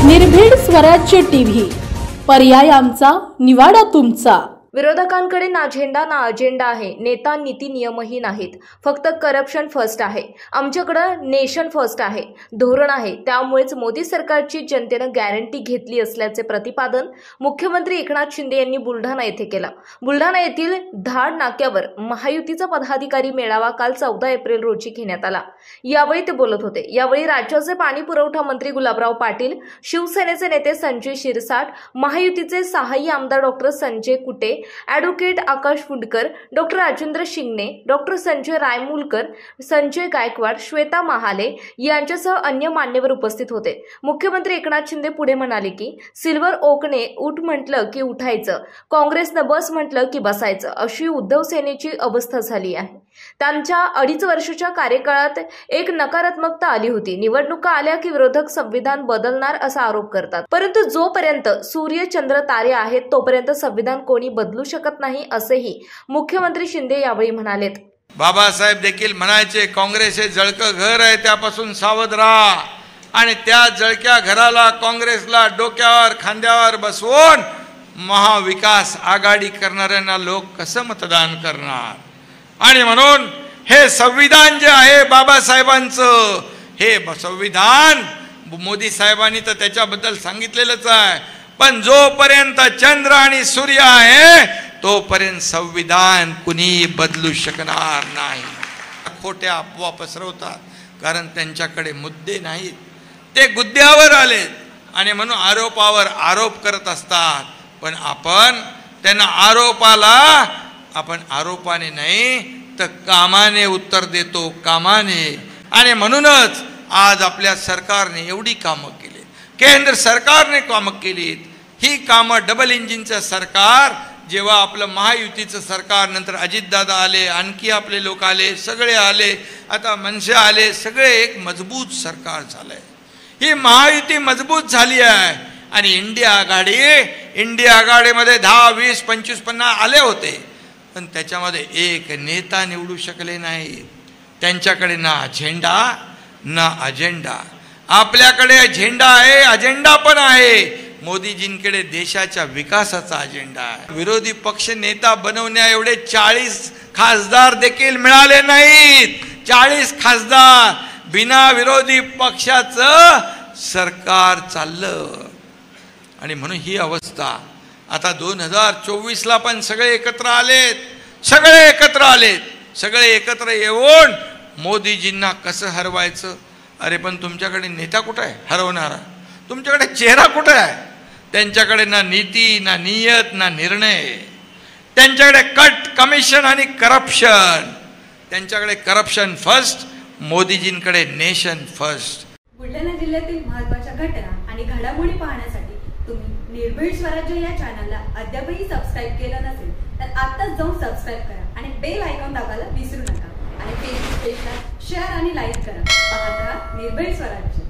निर्भीड स्वराज्य टीव्ही, पर्याय आमचा, निवाडा तुमचा। विरोधकांकडे ना झेंडा ना अजेंडा आहे, नेता नीती नियमही नाहीत, फक्त करप्शन फर्स्ट आहे। आमच्याकडे नेशन फर्स्ट आहे, धोरण आहे। त्यामुळेच मोदी सरकारची जनतेनं गॅरंटी घेतली असल्याचे प्रतिपादन मुख्यमंत्री एकनाथ शिंदे यांनी बुलढाणा येथे केलं। बुलढाणा येथील धाड नाक्यावर महायुतीचा पदाधिकारी मेळावा काल 14 एप्रिल रोजी घेण्यात आला। यावेळी ते बोलत होते। यावेळी राज्याचे पाणी पुरवठा मंत्री गुलाबराव पाटील, शिवसेनेचे नेते संजय शिरसाट, महायुतीचे सहाय्यक आमदार डॉक्टर संजय कुटे, ॲडव्होकेट आकाश फुंडकर, डॉक्टर राजेंद्र शिंगणे, डॉक्टर संजय रायमुलकर, संजय गायकवाड, श्वेता महाले यांच्यासह अन्य मान्यवर उपस्थित होते। मुख्यमंत्री एकनाथ शिंदे पुढे म्हणाले की सिल्वर ओकने उठ म्हटलं की उठायचं, काँग्रेसनं बस म्हटलं की बसायचं, अशी उद्धव सेनेची अवस्था झाली आहे। त्यांच्या 2.5 वर्षाच्या कार्यकाळात एक नकारात्मकता आली होती। निवडणुका आल्या की विरोधक संविधान बदलणार असा आरोप करतात, परंतु जोपर्यंत सूर्य चंद्र तारे आहेत तोपर्यंत संविधान कोणी बदलू शकत नाही असेही मुख्यमंत्री शिंदे यावेळी म्हणालेत। बाबासाहेब देखील म्हणायचे, काँग्रेस हे जळकं घर आहे, त्यापासून सावध राहा। आणि त्या जळक्या घराला, काँग्रेसला डोक्यावर खांद्यावर बसवून महाविकास आघाडी करणाऱ्यांना लोक कसं मतदान करणार? आणि म्हणून हे संविधान जे आहे बाबासाहेबांचं, हे संविधान मोदी साहेबांनी तर त्याच्याबद्दल सांगितलेलंच आहे, पण जोपर्यंत चंद्र आणि सूर्य आहे तोपर्यंत संविधान कुणी बदलू शकणार नाही। खोट्या अफवा पसरवतात, कारण त्यांच्याकडे मुद्दे नाहीत, ते गुद्द्यावर आलेत आणि म्हणून आरोपावर आरोप करत असतात। पण आपण त्यांना आरोपाने नाही तर कामाने उत्तर देतो, कामाने। आणि म्हणूनच आज आपल्या सरकारने एवढी कामं केली, केंद्र सरकारने कामं केलीत। ही कामं डबल इंजिनचं सरकार, जेव्हा आपलं महायुतीचं सरकार, नंतर अजितदादा आले, आणखी आपले लोक आले, सगळे आले, आता मनसे आले, सगळे एक मजबूत सरकार झालंय। ही महायुती मजबूत झाली आहे। आणि इंडिया आघाडीमध्ये 10, 20, 25, 50 आले होते, पण त्याच्यामध्ये एक नेता निवडू शकले नाही। त्यांच्याकडे ना झेंडा ना अजेंडा। आपल्याकडे झेंडा आहे, अजेंडा पण आहे। मोदीजींकडे देशाच्या विकासाचा अजेंडा आहे। विरोधी पक्ष नेता बनवण्या एवढे 40 खासदार देखील मिळाले नाहीत। 40 खासदार, बिना विरोधी पक्षाचं सरकार चाललं। आणि म्हणून ही अवस्था आता 2024ला पण सगळे एकत्र आलेत, सगळे एकत्र येऊन मोदीजींना कसं हरवायचं? अरे पण तुमच्याकडे नेता कुठे आहे हरवणारा? तुमच्याकडे चेहरा कुठे आहे? त्यांच्याकडे ना नीती, ना नियत, ना निर्णय। त्यांच्याकडे कट, कमिशन आणि करप्शन। त्यांच्याकडे करप्शन फर्स्ट, मोदीजींकडे नेशन फर्स्ट। बुलढाणा जिल्ह्यातील महत्त्वाच्या घटना आणि घडामोडी पाहण्यासाठी तुम्ही निर्भीड स्वराज्य या चॅनलला अद्यापही सबस्क्राइब केलं नसेल तर आत्ताच जाऊन सबस्क्राइब करा आणि बेल आयकॉन दाबायला विसरू नका। आणि फेसबुक पेजला शेअर आणि लाईक करा। पाहत राहा निर्भीड स्वराज्य।